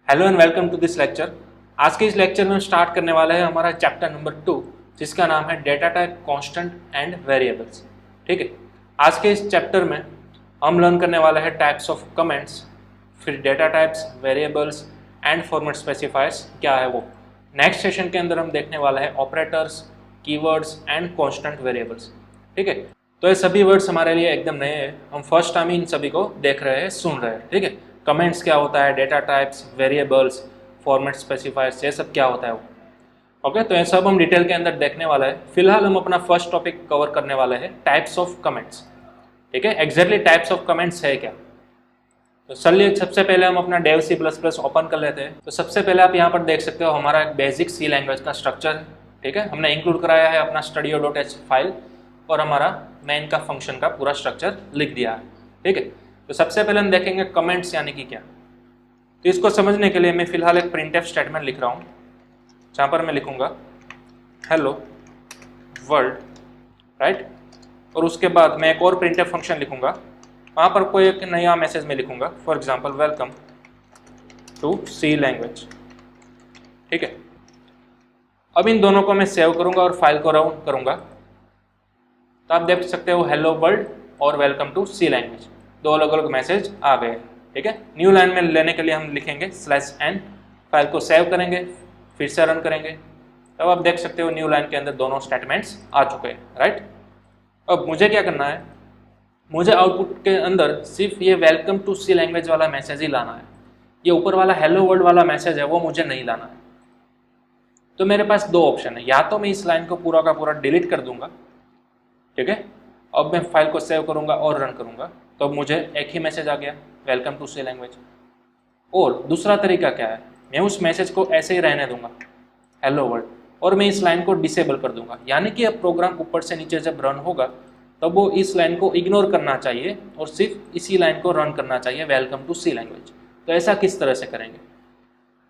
Hello and welcome to this lecture. आज के इस लेक्चर में स्टार्ट करने वाला है हमारा चैप्टर नंबर 2 जिसका नाम है data type constant and variables. ठीक है, आज के इस चैप्टर में हम लर्न करने वाला है टाइप्स ऑफ कमेंट्स, फिर data types, variables and format specifiers क्या है वो। नेक्स्ट सेशन के अंदर हम देखने वाला है operators, keywords and constant variables. ठीक है, तो ये सभी वर्ड्स हमारे लिए एकदम नए हैं, हम फर्स्ट टाइम ही इन सभी को देख रहे हैं, सुन रहे हैं। ठीक है, कमेंट्स क्या होता है, data types, variables, format specifiers, ये सब क्या होता है वो। ओके, तो ये सब हम डिटेल के अंदर देखने वाला है। फिलहाल हम अपना फर्स्ट टॉपिक कवर करने वाले हैं, टाइप्स ऑफ कमेंट्स। ठीक है, एग्जैक्टली टाइप्स ऑफ कमेंट्स है क्या। तो चलिए सबसे पहले हम अपना डेव C++ ओपन कर लेते हैं। तो सबसे पहले आप यहाँ पर देख सकते हो हमारा एक बेसिक सी लैंग्वेज का स्ट्रक्चर है। ठीक है, हमने इंक्लूड कराया है अपना studio.h फाइल और हमारा मेन का फंक्शन का पूरा स्ट्रक्चर लिख दिया है। ठीक है, तो सबसे पहले हम देखेंगे कमेंट्स यानी कि क्या। तो इसको समझने के लिए मैं फिलहाल एक प्रिंटफ स्टेटमेंट लिख रहा हूँ जहाँ पर मैं लिखूँगा हेलो वर्ल्ड, राइट। और उसके बाद मैं एक और प्रिंटफ फंक्शन लिखूँगा, वहाँ पर कोई एक नया मैसेज में लिखूँगा, for example welcome to C language. ठीक है, अब इन दोनों को मैं सेव करूँगा और फाइल को रन करूँगा। तो आप देख सकते हो हेलो वर्ल्ड और वेलकम टू सी लैंग्वेज, दो अलग अलग मैसेज आ गए। ठीक है, न्यू लाइन में लेने के लिए हम लिखेंगे /n, फाइल को सेव करेंगे, फिर से रन करेंगे। तब आप देख सकते हो न्यू लाइन के अंदर दोनों स्टेटमेंट्स आ चुके हैं, राइट। अब मुझे क्या करना है, मुझे आउटपुट के अंदर सिर्फ ये वेलकम टू सी लैंग्वेज वाला मैसेज ही लाना है। ये ऊपर वाला हेलो वर्ल्ड वाला मैसेज है वो मुझे नहीं लाना है। तो मेरे पास दो ऑप्शन है, या तो मैं इस लाइन को पूरा का पूरा डिलीट कर दूंगा। ठीक है, अब मैं फाइल को सेव करूंगा और रन करूंगा, तो अब मुझे एक ही मैसेज आ गया वेलकम टू सी लैंग्वेज। और दूसरा तरीका क्या है, मैं उस मैसेज को ऐसे ही रहने दूंगा हेलो वर्ल्ड, और मैं इस लाइन को डिसेबल कर दूंगा। यानी कि अब प्रोग्राम ऊपर से नीचे जब रन होगा तब वो इस लाइन को इग्नोर करना चाहिए और सिर्फ इसी लाइन को रन करना चाहिए वेलकम टू सी लैंग्वेज। तो ऐसा किस तरह से करेंगे,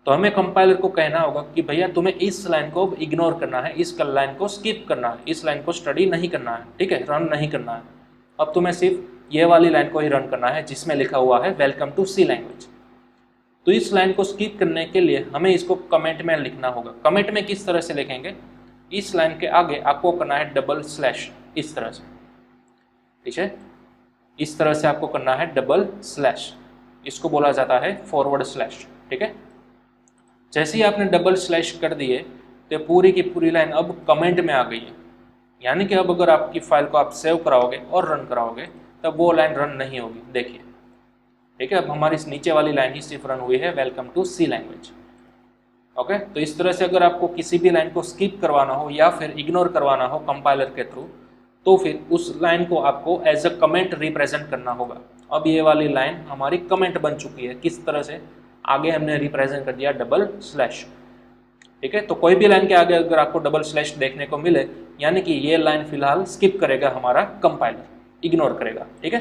तो हमें कंपाइलर को कहना होगा कि भैया तुम्हें इस लाइन को इग्नोर करना है, इस लाइन को स्किप करना है, इस लाइन को स्टडी नहीं करना है। ठीक है, रन नहीं करना है। अब तुम्हें सिर्फ ये वाली लाइन को ही रन करना है जिसमें लिखा हुआ है वेलकम टू सी लैंग्वेज। तो इस लाइन को स्किप करने के लिए हमें इसको कमेंट में लिखना होगा। कमेंट में किस तरह से लिखेंगे, इस लाइन के आगे आपको करना है /, इस तरह से। ठीक है, इस तरह से आपको करना है /, इसको बोला जाता है फॉरवर्ड स्लैश। ठीक है, जैसे ही आपने // कर दिए तो पूरी की पूरी लाइन अब कमेंट में आ गई है। यानी कि अब अगर आपकी फाइल को आप सेव कराओगे और रन कराओगे तब वो लाइन रन नहीं होगी। देखिए, ठीक है, अब हमारी इस नीचे वाली लाइन ही सिर्फ रन हुई है welcome to C language. Okay, तो इस तरह से अगर आपको किसी भी लाइन को स्किप करवाना हो या फिर इग्नोर करवाना हो कंपाइलर के थ्रू, तो फिर उस लाइन को आपको एज अ कमेंट रिप्रेजेंट करना होगा। अब ये वाली लाइन हमारी कमेंट बन चुकी है, किस तरह से, आगे हमने रिप्रेजेंट कर दिया /। ठीक है, तो कोई भी लाइन के आगे अगर आपको // देखने को मिले यानी कि ये लाइन फिलहाल स्किप करेगा हमारा कंपाइलर, इग्नोर करेगा। ठीक है,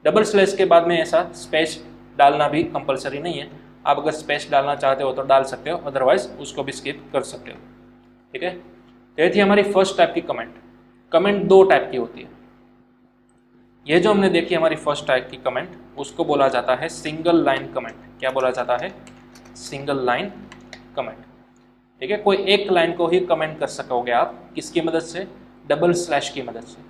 // के बाद में ऐसा स्पेस डालना भी कंपलसरी नहीं है, आप अगर स्पेस डालना चाहते हो तो डाल सकते हो, अदरवाइज उसको भी स्किप कर सकते हो। ठीक है, तो ये थी हमारी फर्स्ट टाइप की कमेंट। कमेंट दो टाइप की होती है। ये जो हमने देखी हमारी फर्स्ट टाइप की कमेंट, उसको बोला जाता है सिंगल लाइन कमेंट। क्या बोला जाता है, सिंगल लाइन कमेंट। ठीक है, कोई एक लाइन को ही कमेंट कर सकोगे आप, किसकी मदद से, // की मदद से,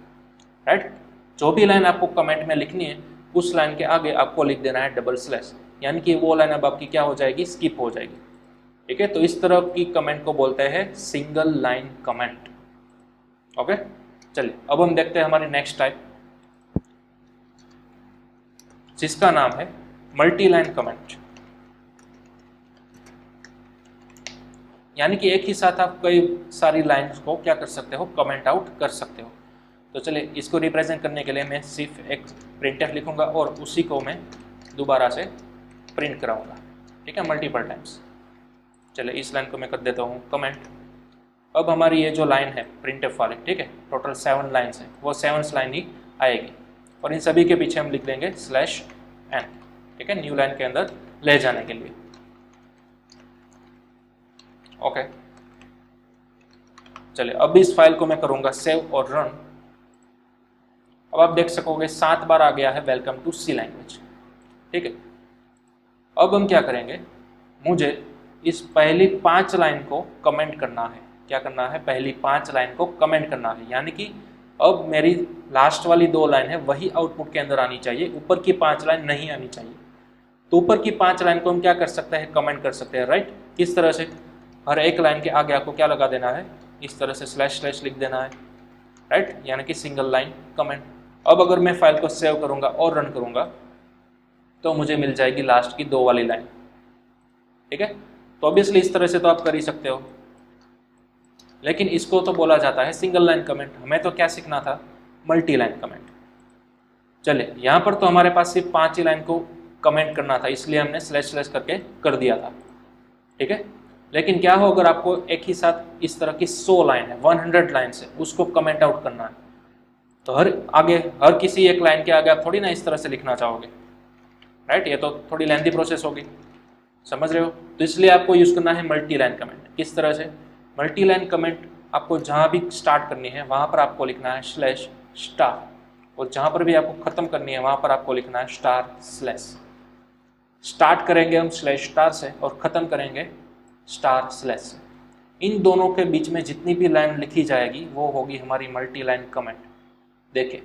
राइट। जो भी लाइन आपको कमेंट में लिखनी है उस लाइन के आगे आपको लिख देना है // यानी कि वो लाइन अब आपकी क्या हो जाएगी, स्किप हो जाएगी। ठीक है, तो इस तरह की कमेंट को बोलते हैं सिंगल लाइन कमेंट। ओके, चलिए अब हम देखते हैं हमारी नेक्स्ट टाइप जिसका नाम है मल्टी लाइन कमेंट। यानी कि एक ही साथ आप कई सारी लाइन्स को क्या कर सकते हो, कमेंट आउट कर सकते हो। तो चलिए इसको रिप्रेजेंट करने के लिए मैं सिर्फ एक प्रिंटफ लिखूंगा और उसी को मैं दोबारा से प्रिंट कराऊंगा। ठीक है, मल्टीपल टाइम्स। चलिए इस लाइन को मैं कर देता हूँ कमेंट। अब हमारी ये जो लाइन है प्रिंटफ वाली, ठीक है, टोटल 7 लाइन्स है, वो 7 लाइन ही आएगी और इन सभी के पीछे हम लिख देंगे /n। ठीक है, न्यू लाइन के अंदर ले जाने के लिए। ओके, चलिए अब इस फाइल को मैं करूंगा सेव और रन। अब आप देख सकोगे 7 बार आ गया है वेलकम टू सी लैंग्वेज। ठीक है, अब हम क्या करेंगे, मुझे इस पहली 5 लाइन को कमेंट करना है। क्या करना है? पहली 5 लाइन को कमेंट करना है, यानी कि अब मेरी लास्ट वाली 2 लाइन है वही आउटपुट के अंदर आनी चाहिए, ऊपर की 5 लाइन नहीं आनी चाहिए। तो ऊपर की 5 लाइन को हम क्या कर सकते हैं? कमेंट कर सकते हैं, राइट। किस तरह से? हर एक लाइन के आगे आपको क्या लगा देना है? इस तरह से स्लैश स्लैश लिख देना है, राइट, यानी कि सिंगल लाइन कमेंट। अब अगर मैं फाइल को सेव करूंगा और रन करूंगा तो मुझे मिल जाएगी लास्ट की 2 वाली लाइन, ठीक है। तो ऑब्वियसली इस तरह से तो आप कर ही सकते हो, लेकिन इसको तो बोला जाता है सिंगल लाइन कमेंट। हमें तो क्या सीखना था? Multi line comment. चलिए, यहाँ पर तो हमारे पास सिर्फ 5 ही लाइन को कमेंट करना था, इसलिए हमने स्लैश स्लैश करके कर दिया था, ठीक है। लेकिन क्या हो अगर आपको एक ही साथ इस तरह की 100 लाइन है, 100 लाइन है, उसको कमेंट आउट करना है, तो हर किसी एक लाइन के आगे आप थोड़ी ना इस तरह से लिखना चाहोगे, राइट। ये तो थोड़ी लेंथी प्रोसेस होगी, समझ रहे हो। तो इसलिए आपको यूज़ करना है मल्टी लाइन कमेंट। किस तरह से? मल्टी लाइन कमेंट आपको जहाँ भी स्टार्ट करनी है वहाँ पर आपको लिखना है स्लैश स्टार, और जहाँ पर भी आपको ख़त्म करनी है वहाँ पर आपको लिखना है स्टार स्लैश। स्टार्ट करेंगे हम स्लैश स्टार से और ख़त्म करेंगे स्टार स्लैश से। इन दोनों के बीच में जितनी भी लाइन लिखी जाएगी वो होगी हमारी मल्टी लाइन कमेंट। देखिए,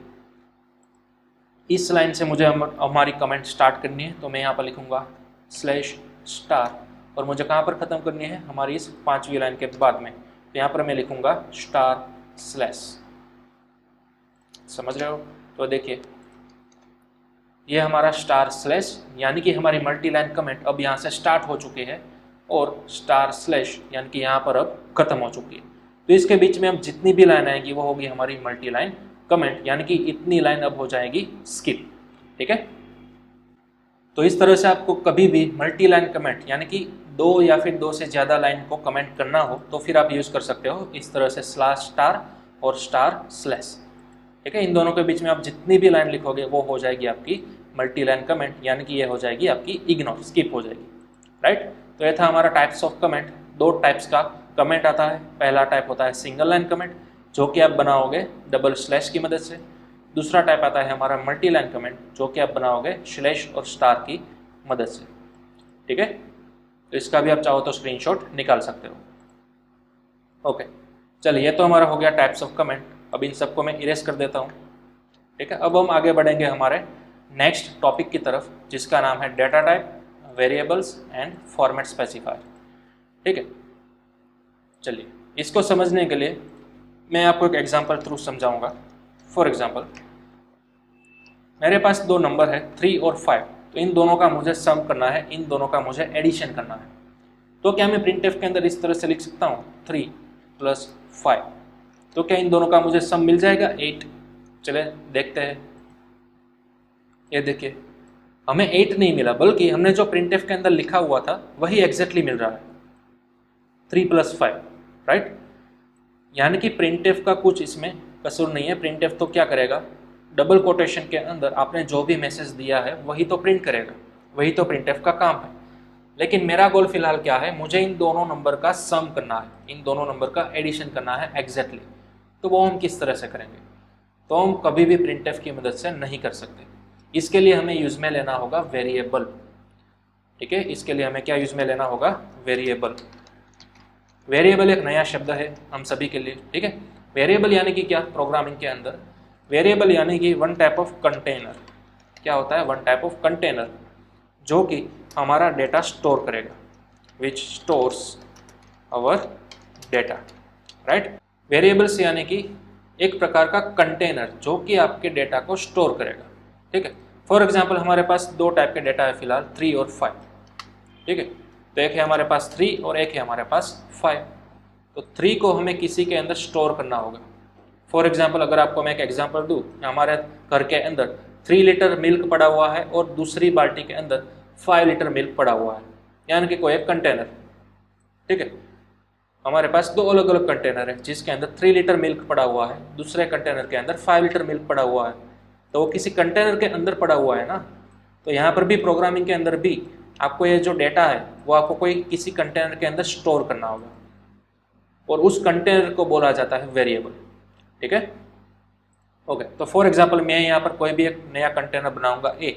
इस लाइन से मुझे हमारी कमेंट स्टार्ट करनी है, तो मैं यहाँ पर लिखूँगा स्लैश स्टार, और मुझे कहाँ पर ख़त्म करनी है? हमारी इस 5वीं लाइन के बाद में, तो यहाँ पर मैं लिखूँगा स्टार स्लैश। समझ रहे हो? तो देखिए, ये हमारा स्टार स्लैश, यानी कि हमारी मल्टी लाइन कमेंट अब यहाँ से स्टार्ट हो चुकी है, और स्टार स्लैश यानी कि यहाँ पर अब ख़त्म हो चुकी है। तो इसके बीच में अब जितनी भी लाइन आएगी वो होगी हमारी मल्टी लाइन कमेंट, यानी कि इतनी लाइन अब हो जाएगी स्किप, ठीक है। तो इस तरह से आपको कभी भी मल्टी लाइन कमेंट यानी कि 2 या फिर 2 से ज़्यादा लाइन को कमेंट करना हो तो फिर आप यूज़ कर सकते हो इस तरह से स्लैश स्टार और स्टार स्लैश, ठीक है। इन दोनों के बीच में आप जितनी भी लाइन लिखोगे वो हो जाएगी आपकी मल्टी लाइन कमेंट, यानी कि ये हो जाएगी आपकी इग्नोर, स्किप हो जाएगी, राइट। तो ये था हमारा टाइप्स ऑफ कमेंट। 2 टाइप्स का कमेंट आता है। पहला टाइप होता है सिंगल लाइन कमेंट, जो कि आप बनाओगे डबल स्लैश की मदद से। दूसरा टाइप आता है हमारा मल्टी लाइन कमेंट, जो कि आप बनाओगे स्लैश और स्टार की मदद से, ठीक है। तो इसका भी आप चाहो तो स्क्रीनशॉट निकाल सकते हो। ओके, चलिए, ये तो हमारा हो गया टाइप्स ऑफ कमेंट। अब इन सबको मैं इरेज कर देता हूँ, ठीक है। अब हम आगे बढ़ेंगे हमारे नेक्स्ट टॉपिक की तरफ, जिसका नाम है data type, variables and format specifier, ठीक है। चलिए, इसको समझने के लिए मैं आपको एक एग्जांपल थ्रू समझाऊंगा। फॉर एग्जांपल, मेरे पास 2 नंबर है 3 और 5, तो इन दोनों का मुझे सम करना है, इन दोनों का मुझे एडिशन करना है। तो क्या मैं प्रिंटफ के अंदर इस तरह से लिख सकता हूँ 3 + 5, तो क्या इन दोनों का मुझे सम मिल जाएगा 8? चले देखते हैं। ये देखिए, हमें 8 नहीं मिला, बल्कि हमने जो प्रिंटफ के अंदर लिखा हुआ था वही एग्जैक्टली मिल रहा है, 3 + 5, राइट। यानी कि प्रिंटफ का कुछ इसमें कसूर नहीं है। प्रिंटफ तो क्या करेगा? डबल कोटेशन के अंदर आपने जो भी मैसेज दिया है वही तो प्रिंट करेगा, वही तो प्रिंटफ का काम है। लेकिन मेरा गोल फिलहाल क्या है? मुझे इन दोनों नंबर का सम करना है, इन दोनों नंबर का एडिशन करना है एग्जैक्टली। तो वो हम किस तरह से करेंगे? तो हम कभी भी प्रिंटफ की मदद से नहीं कर सकते। इसके लिए हमें यूज में लेना होगा वेरिएबल, ठीक है। इसके लिए हमें क्या यूज में लेना होगा? वेरिएबल। वेरिएबल एक नया शब्द है हम सभी के लिए, ठीक है। वेरिएबल यानी कि क्या? प्रोग्रामिंग के अंदर वेरिएबल यानी कि वन टाइप ऑफ कंटेनर। क्या होता है? वन टाइप ऑफ कंटेनर, जो कि हमारा डेटा स्टोर करेगा, which stores our data, right. Variables यानी कि एक प्रकार का कंटेनर जो कि आपके डेटा को स्टोर करेगा, ठीक है। फॉर एग्जाम्पल, हमारे पास 2 टाइप के डेटा है फिलहाल, 3 और 5, ठीक है। तो एक है हमारे पास 3 और एक है हमारे पास 5। तो 3 को हमें किसी के अंदर स्टोर करना होगा। फॉर एग्जाम्पल, अगर आपको मैं एक एग्जाम्पल दूँ, हमारे घर के अंदर 3 लीटर मिल्क पड़ा हुआ है और दूसरी बाल्टी के अंदर 5 लीटर मिल्क पड़ा हुआ है, यानी कि कोई एक कंटेनर, ठीक है। हमारे पास 2 अलग अलग कंटेनर है, जिसके अंदर 3 लीटर मिल्क पड़ा हुआ है, दूसरे कंटेनर के अंदर 5 लीटर मिल्क पड़ा हुआ है। तो वो किसी कंटेनर के अंदर पड़ा हुआ है ना। तो यहाँ पर भी प्रोग्रामिंग के अंदर भी आपको ये जो डेटा है वो आपको कोई किसी कंटेनर के अंदर स्टोर करना होगा, और उस कंटेनर को बोला जाता है वेरिएबल, ठीक है। ओके, तो फॉर एग्जांपल, मैं यहाँ पर कोई भी एक नया कंटेनर बनाऊंगा, a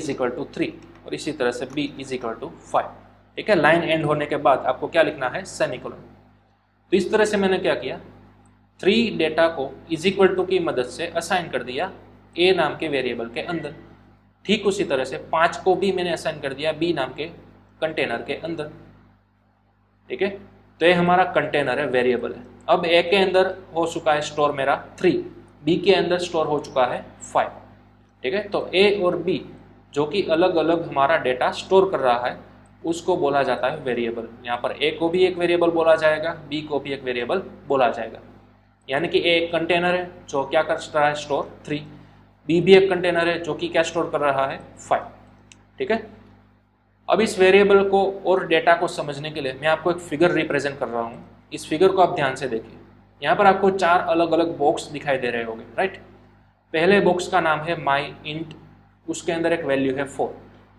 = 3, और इसी तरह से b = 5। ठीक है, लाइन एंड होने के बाद आपको क्या लिखना है, सेमीकोलन। तो इस तरह से मैंने क्या किया, 3 डेटा को इज इक्वल टू की मदद से असाइन कर दिया ए नाम के वेरिएबल के अंदर। ठीक उसी तरह से 5 को भी मैंने असाइन कर दिया बी नाम के कंटेनर के अंदर। ठीक है, तो ये हमारा कंटेनर है, वेरिएबल है। अब ए के अंदर हो चुका है स्टोर मेरा 3, बी के अंदर स्टोर हो चुका है 5। ठीक है, तो ए और बी जो कि अलग अलग हमारा डेटा स्टोर कर रहा है उसको बोला जाता है वेरिएबल। यहाँ पर ए को भी एक वेरिएबल बोला जाएगा, बी को भी एक वेरिएबल बोला जाएगा। यानी कि ए एक कंटेनर है जो क्या कर रहा है, स्टोर 3, बी भी एक कंटेनर है जो कि क्या स्टोर कर रहा है, 5। ठीक है, अब इस वेरिएबल को और डेटा को समझने के लिए मैं आपको एक फिगर रिप्रेजेंट कर रहा हूँ। इस फिगर को आप ध्यान से देखिए। यहाँ पर आपको 4 अलग अलग बॉक्स दिखाई दे रहे होंगे, राइट। पहले बॉक्स का नाम है माई इंट, उसके अंदर एक वैल्यू है 4।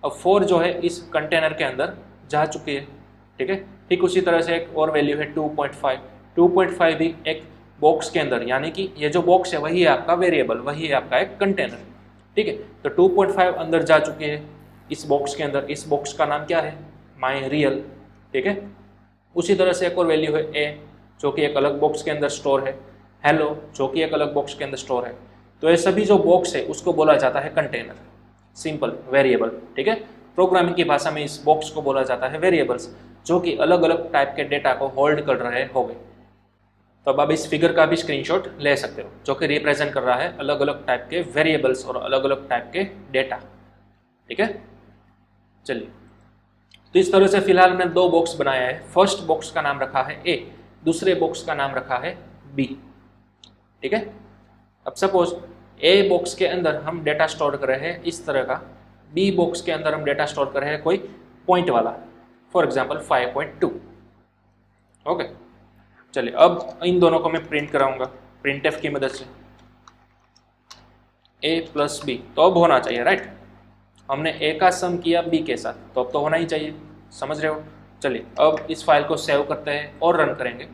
अब 4 जो है इस कंटेनर के अंदर जा चुकी है। ठीक है, ठीक उसी तरह से एक और वैल्यू है 2.5। 2.5 भी एक बॉक्स के अंदर, यानी कि ये जो बॉक्स है वही है आपका वेरिएबल, वही है आपका एक कंटेनर। ठीक है, तो 2.5 अंदर जा चुके हैं इस बॉक्स के अंदर। इस बॉक्स का नाम क्या है, माई रियल। ठीक है, उसी तरह से एक और वैल्यू है ए जो कि एक अलग बॉक्स के अंदर स्टोर है, हेलो जो कि एक अलग बॉक्स के अंदर स्टोर है। तो ये सभी जो बॉक्स है उसको बोला जाता है कंटेनर, सिंपल वेरिएबल। ठीक है, प्रोग्रामिंग की भाषा में इस बॉक्स को बोला जाता है वेरिएबल्स, जो कि अलग अलग टाइप के डेटा को होल्ड कर रहे होंगे। तो अब आप इस फिगर का भी स्क्रीनशॉट ले सकते हो जो कि रिप्रेजेंट कर रहा है अलग अलग टाइप के वेरिएबल्स और अलग अलग टाइप के डेटा। ठीक है, चलिए, तो इस तरह से फिलहाल मैंने 2 बॉक्स बनाया है। फर्स्ट बॉक्स का नाम रखा है ए, दूसरे बॉक्स का नाम रखा है बी। ठीक है, अब सपोज ए बॉक्स के अंदर हम डेटा स्टोर कर रहे हैं इस तरह का, बी बॉक्स के अंदर हम डेटा स्टोर कर रहे हैं कोई पॉइंट वाला, फॉर एग्जांपल 5.2। ओके, चलिए, अब इन दोनों को मैं प्रिंट कराऊंगा प्रिंटएफ की मदद से, a प्लस बी। तो अब होना चाहिए, राइट। हमने a का सम किया b के साथ, तो अब तो होना ही चाहिए, समझ रहे हो। चलिए, अब इस फाइल को सेव करते हैं और रन करेंगे।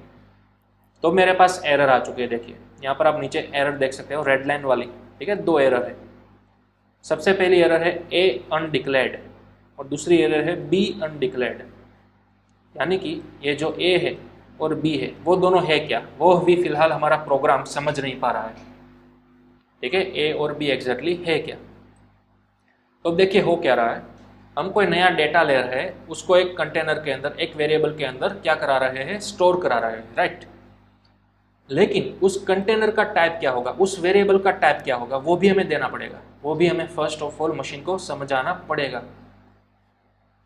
तो मेरे पास एरर आ चुकी है, देखिए यहाँ पर आप नीचे एरर देख सकते हो, रेड लाइन वाली। ठीक है, 2 एरर है। सबसे पहली एरर है a अनडिक्लेयर्ड और दूसरी एरर है b अनडिक्लेयर्ड। यानी कि ये जो a है और b है वो दोनों है क्या, वो भी फिलहाल हमारा प्रोग्राम समझ नहीं पा रहा है। ठीक है, a और b एग्जैक्टली है क्या। तो अब देखिए हो क्या रहा है, हम कोई नया डेटा ले रहे हैं, उसको एक कंटेनर के अंदर, एक वेरिएबल के अंदर क्या करा रहे हैं, स्टोर करा रहे हैं, राइट। लेकिन उस कंटेनर का टाइप क्या होगा, उस वेरिएबल का टाइप क्या होगा, वो भी हमें देना पड़ेगा। वो भी हमें फर्स्ट ऑफ ऑल मशीन को समझाना पड़ेगा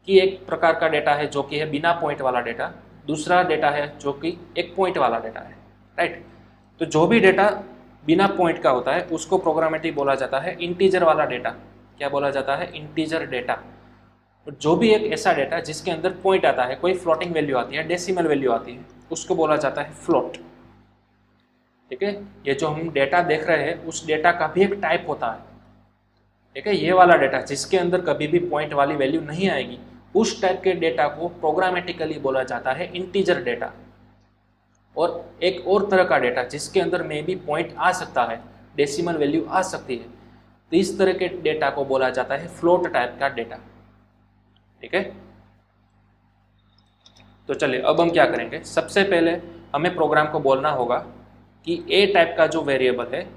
कि एक प्रकार का डेटा है जो कि है बिना पॉइंट वाला डेटा, दूसरा डेटा है जो कि एक पॉइंट वाला डेटा है, राइट। तो जो भी डेटा बिना पॉइंट का होता है उसको प्रोग्रामेटिक बोला जाता है इंटीजर वाला डेटा। क्या बोला जाता है, इंटीजर डेटा। जो भी एक ऐसा डेटा जिसके अंदर पॉइंट आता है, कोई फ्लोटिंग वैल्यू आती है, डेसिमल वैल्यू आती है, उसको बोला जाता है फ्लोट। ठीक है, ये जो हम डेटा देख रहे हैं उस डेटा का भी एक टाइप होता है। ठीक है, ये वाला डेटा जिसके अंदर कभी भी पॉइंट वाली वैल्यू नहीं आएगी, उस टाइप के डेटा को प्रोग्रामेटिकली बोला जाता है इंटीजर डेटा। और एक और तरह का डेटा जिसके अंदर में भी पॉइंट आ सकता है, डेसिमल वैल्यू आ सकती है, तो इस तरह के डेटा को बोला जाता है फ्लोट टाइप का डेटा। ठीक है, तो चलिए अब हम क्या करेंगे, सबसे पहले हमें प्रोग्राम को बोलना होगा कि ए टाइप का जो वेरिएबल है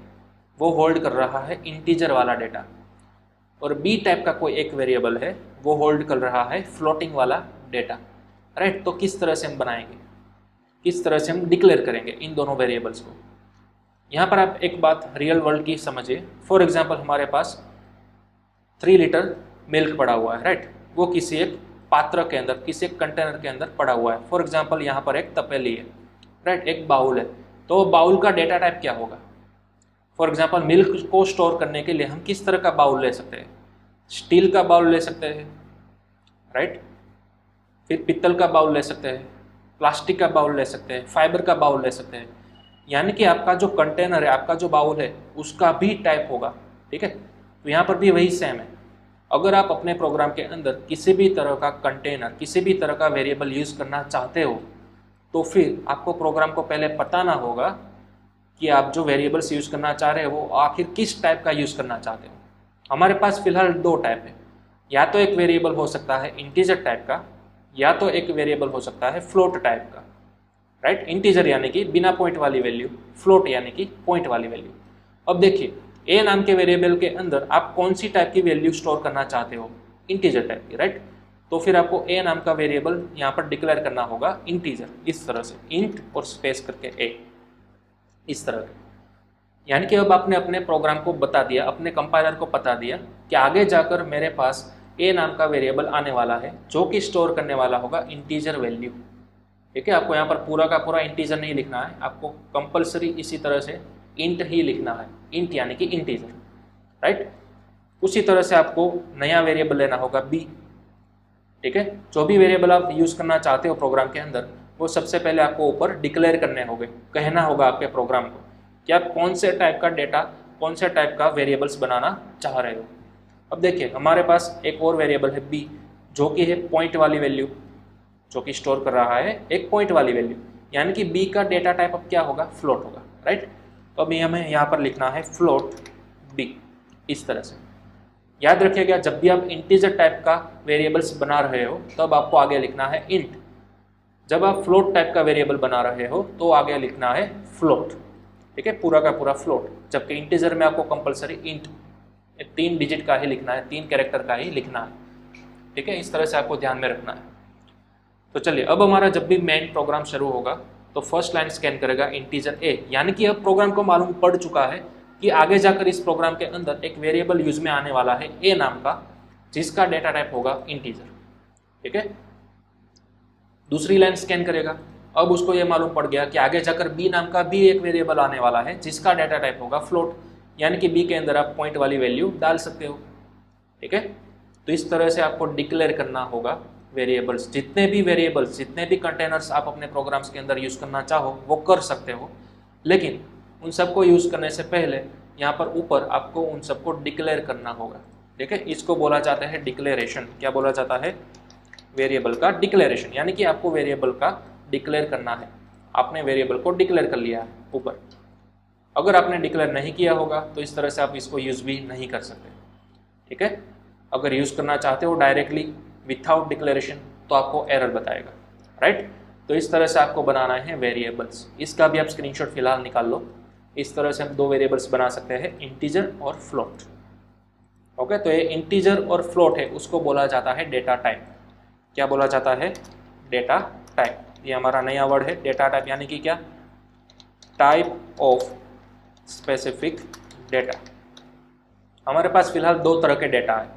वो होल्ड कर रहा है इंटीजर वाला डेटा, और बी टाइप का कोई एक वेरिएबल है वो होल्ड कर रहा है फ्लोटिंग वाला डेटा, राइट। तो किस तरह से हम बनाएंगे, किस तरह से हम डिक्लेयर करेंगे इन दोनों वेरिएबल्स को। यहाँ पर आप एक बात रियल वर्ल्ड की समझिए। फॉर एग्जांपल हमारे पास 3 लीटर मिल्क पड़ा हुआ है, राइट। वो किसी एक पात्र के अंदर, किसी एक कंटेनर के अंदर पड़ा हुआ है। फॉर एग्जांपल यहाँ पर एक तपेली है, राइट, एक बाउल है। तो बाउल का डेटा टाइप क्या होगा। फॉर एग्जांपल मिल्क को स्टोर करने के लिए हम किस तरह का बाउल ले सकते हैं, स्टील का बाउल ले सकते हैं, राइट, फिर पित्तल का बाउल ले सकते हैं, प्लास्टिक का बाउल ले सकते हैं, फाइबर का बाउल ले सकते हैं। यानी कि आपका जो कंटेनर है, आपका जो बाउल है, उसका भी टाइप होगा। ठीक है, तो यहाँ पर भी वही सेम है। अगर आप अपने प्रोग्राम के अंदर किसी भी तरह का कंटेनर, किसी भी तरह का वेरिएबल यूज़ करना चाहते हो, तो फिर आपको प्रोग्राम को पहले बताना होगा कि आप जो वेरिएबल्स यूज़ करना चाह रहे हो वो आखिर किस टाइप का यूज़ करना चाहते हो। हमारे पास फिलहाल 2 टाइप है, या तो एक वेरिएबल हो सकता है इंटीजर टाइप का, या तो एक वेरिएबल हो सकता है फ्लोट टाइप का, राइट, इंटीजर यानी कि बिना पॉइंट वाली वैल्यू, फ्लोट यानी कि पॉइंट वाली वैल्यू। अब देखिए ए नाम के वेरिएबल के अंदर आप कौन सी टाइप की वैल्यू स्टोर करना चाहते हो, इंटीजर टाइप की, राइट। तो फिर आपको ए नाम का वेरिएबल यहाँ पर डिक्लेयर करना होगा इंटीजर, इस तरह से इंट और स्पेस करके ए, इस तरह के। यानी कि अब आपने अपने प्रोग्राम को बता दिया, अपने कंपाइलर को बता दिया कि आगे जाकर मेरे पास ए नाम का वेरिएबल आने वाला है जो कि स्टोर करने वाला होगा इंटीजर वैल्यू। ठीक है, आपको यहाँ पर पूरा का पूरा इंटीजर नहीं लिखना है, आपको कंपलसरी इसी तरह से इंट ही लिखना है, इंट यानी कि इंटीजर, राइट। उसी तरह से आपको नया वेरिएबल लेना होगा बी। ठीक है, जो भी वेरिएबल आप यूज़ करना चाहते हो प्रोग्राम के अंदर, वो सबसे पहले आपको ऊपर डिक्लेयर करने होंगे, कहना होगा आपके प्रोग्राम को कि आप कौन से टाइप का डेटा, कौन से टाइप का वेरिएबल्स बनाना चाह रहे हो। अब देखिए हमारे पास एक और वेरिएबल है बी, जो कि है पॉइंट वाली वैल्यू, जो कि स्टोर कर रहा है एक पॉइंट वाली वैल्यू, यानी कि बी का डेटा टाइप अब क्या होगा, फ्लोट होगा, राइट। तो अभी हमें यहाँ पर लिखना है फ्लोट बी, इस तरह से। याद रखिएगा जब भी आप इंटीजर टाइप का वेरिएबल्स बना रहे हो तब आपको आगे लिखना है इंट, जब आप फ्लोट टाइप का वेरिएबल बना रहे हो तो आगे लिखना है फ्लोट। ठीक है, पूरा का पूरा फ्लोट, जबकि इंटीजर में आपको कंपलसरी इंट 3 डिजिट का ही लिखना है, 3 कैरेक्टर का ही लिखना है। ठीक है, इस तरह से आपको ध्यान में रखना है। तो चलिए अब हमारा जब भी मेन प्रोग्राम शुरू होगा तो फर्स्ट लाइन स्कैन करेगा इंटीजर ए, यानी कि अब प्रोग्राम को मालूम पड़ चुका है कि आगे जाकर इस प्रोग्राम के अंदर एक वेरिएबल यूज में आने वाला है ए नाम का, जिसका डेटा टाइप होगा इंटीजर। ठीक है, दूसरी लाइन स्कैन करेगा, अब उसको ये मालूम पड़ गया कि आगे जाकर बी नाम का भी एक वेरिएबल आने वाला है जिसका डेटा टाइप होगा फ्लोट, यानी कि बी के अंदर आप पॉइंट वाली वैल्यू डाल सकते हो। ठीक है, तो इस तरह से आपको डिक्लेयर करना होगा वेरिएबल्स, जितने भी वेरिएबल्स, जितने भी कंटेनर्स आप अपने प्रोग्राम्स के अंदर यूज़ करना चाहो वो कर सकते हो, लेकिन उन सबको यूज़ करने से पहले यहाँ पर ऊपर आपको उन सबको डिक्लेयर करना होगा। ठीक है, इसको बोला जाता है डिक्लेरेशन। क्या बोला जाता है, वेरिएबल का डिक्लेरेशन, यानी कि आपको वेरिएबल का डिक्लेयर करना है। आपने वेरिएबल को डिक्लेयर कर लिया है ऊपर, अगर आपने डिक्लेयर नहीं किया होगा तो इस तरह से आप इसको यूज़ भी नहीं कर सकते। ठीक है, अगर यूज़ करना चाहते हो डायरेक्टली विथआउट डिक्लेरेशन तो आपको एरर बताएगा, राइट। तो इस तरह से आपको बनाना है वेरिएबल्स, इसका भी आप स्क्रीनशॉट फिलहाल निकाल लो। इस तरह से हम 2 वेरिएबल्स बना सकते हैं, इंटीजर और फ्लोट। ओके, तो ये इंटीजर और फ्लोट है, उसको बोला जाता है डेटा टाइप। क्या बोला जाता है, डेटा टाइप। ये हमारा नया वर्ड है डेटा टाइप, यानी कि क्या, टाइप ऑफ स्पेसिफिक डेटा। हमारे पास फिलहाल 2 तरह के डेटा है,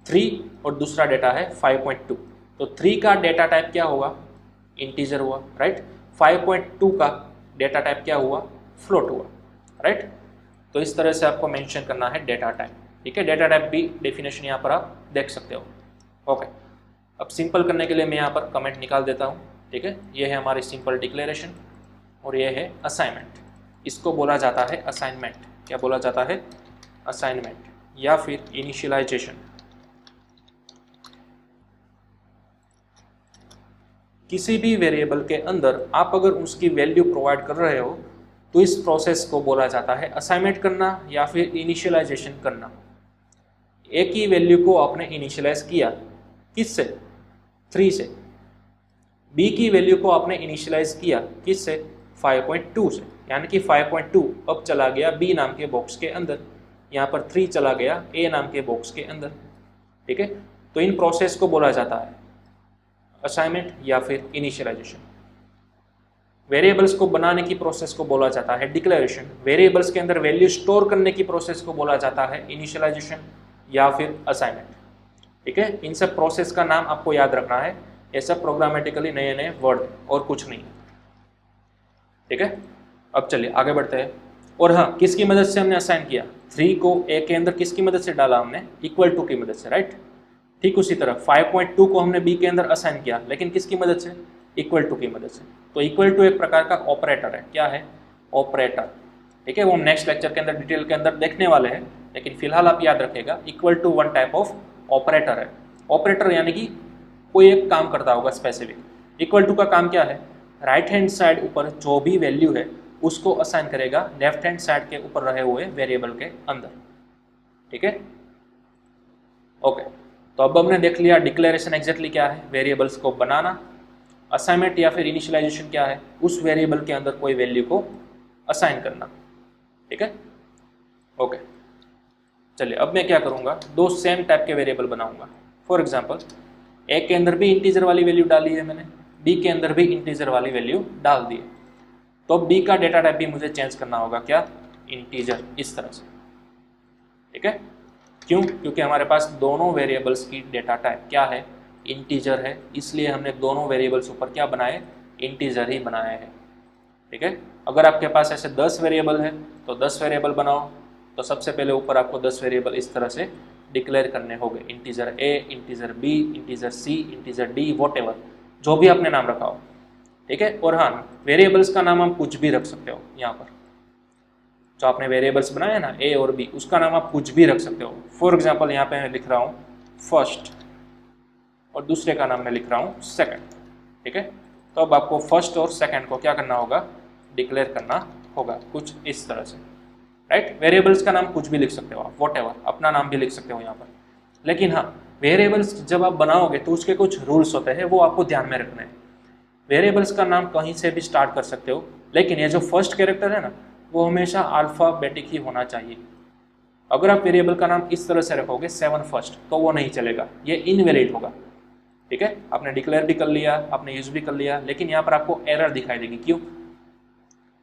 3 और दूसरा डेटा है 5.2। तो 3 का डेटा टाइप क्या होगा, इंटीजर हुआ, राइट। 5.2 का डेटा टाइप क्या हुआ, फ्लोट हुआ, राइट। तो इस तरह से आपको मेंशन करना है डेटा टाइप। ठीक है, डेटा टाइप भी डेफिनेशन यहाँ पर आप देख सकते हो। ओके, अब सिंपल करने के लिए मैं यहाँ पर कमेंट निकाल देता हूँ। ठीक है, ये है हमारी सिंपल डिक्लेरेशन और ये है असाइनमेंट। इसको बोला जाता है असाइनमेंट। क्या बोला जाता है, असाइनमेंट या फिर इनिशियलाइजेशन। किसी भी वेरिएबल के अंदर आप अगर उसकी वैल्यू प्रोवाइड कर रहे हो तो इस प्रोसेस को बोला जाता है असाइनमेंट करना या फिर इनिशियलाइजेशन करना। एक ही वैल्यू को आपने इनिशियलाइज किया, किससे, 3 से। बी की वैल्यू को आपने इनिशियलाइज किया किससे, 5.2 से, यानी कि 5.2 अब चला गया बी नाम के बॉक्स के अंदर, यहाँ पर 3 चला गया ए नाम के बॉक्स के अंदर। ठीक है, तो इन प्रोसेस को बोला जाता है असाइनमेंट या फिर इनिशियलाइजेशन। वेरिएबल्स को बनाने की प्रोसेस को बोला जाता है डिक्लेरेशन। वेरिएबल्स के अंदर वैल्यू स्टोर करने की प्रोसेस को बोला जाता है इनिशियलाइजेशन या फिर असाइनमेंट। ठीक है, इन सब प्रोसेस का नाम आपको याद रखना है, ये सब प्रोग्रामेटिकली नए नए वर्ड और कुछ नहीं। ठीक है, अब चलिए आगे बढ़ते हैं। और हाँ, किसकी मदद से हमने असाइन किया, 3 को ए के अंदर किसकी मदद से डाला हमने, इक्वल टू की मदद से, राइट। ठीक उसी तरह 5.2 को हमने बी के अंदर असाइन किया, लेकिन किसकी मदद से, इक्वल टू की मदद से। तो इक्वल टू एक प्रकार का ऑपरेटर है। क्या है, ऑपरेटर। ठीक है, वो हम नेक्स्ट लेक्चर के अंदर डिटेल के अंदर देखने वाले हैं, लेकिन फिलहाल आप याद रखिएगा equal to 1 type of operator है। ऑपरेटर यानी कि कोई एक काम करता होगा स्पेसिफिक। इक्वल टू का काम क्या है, राइट हैंड साइड ऊपर जो भी वैल्यू है उसको असाइन करेगा लेफ्ट हैंड साइड के ऊपर रहे हुए वेरिएबल के अंदर। ठीक है, ओके। तो अब हमने देख लिया डिक्लेरेशन एग्जैक्टली क्या है, वेरिएबल्स को बनाना। असाइनमेंट या फिर इनिशियलाइजेशन क्या है, उस वेरिएबल के अंदर कोई वैल्यू को असाइन करना। ठीक है, ओके। चलिए अब मैं क्या करूँगा, दो सेम टाइप के वेरिएबल बनाऊंगा। फॉर एग्जाम्पल ए के अंदर भी इंटीजर वाली वैल्यू डाली है मैंने, बी के अंदर भी इंटीजर वाली वैल्यू डाल दी है। तो बी का डेटा टाइप भी मुझे चेंज करना होगा, क्या, इंटीजर, इस तरह से। ठीक है, क्यों, क्योंकि हमारे पास दोनों वेरिएबल्स की डेटा टाइप क्या है, इंटीजर है, इसलिए हमने दोनों वेरिएबल्स ऊपर क्या बनाए, इंटीजर ही बनाए हैं। ठीक है, अगर आपके पास ऐसे 10 वेरिएबल है तो 10 वेरिएबल बनाओ, तो सबसे पहले ऊपर आपको 10 वेरिएबल इस तरह से डिक्लेयर करने होंगे, integer a, integer B, integer C, integer D, whatever, जो भी आपने नाम रखा हो। ठीक है, और हाँ, वेरिएबल्स का नाम आप कुछ भी रख सकते हो। यहाँ पर जो आपने वेरिएबल्स बनाए हैं ना, ए और बी, उसका नाम आप कुछ भी रख सकते हो। फॉर एग्जाम्पल यहाँ पे मैं लिख रहा हूँ फर्स्ट और दूसरे का नाम मैं लिख रहा हूँ सेकंड। ठीक है, तो अब आपको फर्स्ट और सेकंड को क्या करना होगा, डिक्लेयर करना होगा कुछ इस तरह से। राइट, वेरिएबल्स का नाम कुछ भी लिख सकते हो आप, वॉटएवर, अपना नाम भी लिख सकते हो यहाँ पर। लेकिन हाँ, वेरिएबल्स जब आप बनाओगे तो उसके कुछ रूल्स होते हैं, वो आपको ध्यान में रखने हैं। वेरिएबल्स का नाम कहीं से भी स्टार्ट कर सकते हो, लेकिन ये जो फर्स्ट कैरेक्टर है ना, वो हमेशा अल्फाबेटिक ही होना चाहिए। अगर आप वेरिएबल का नाम इस तरह से रखोगे 7 फर्स्ट, तो वो नहीं चलेगा, ये इनवैलिड होगा। ठीक है, आपने डिक्लेयर भी कर लिया, आपने यूज भी कर लिया, लेकिन यहाँ पर आपको एरर दिखाई देगी। क्यों,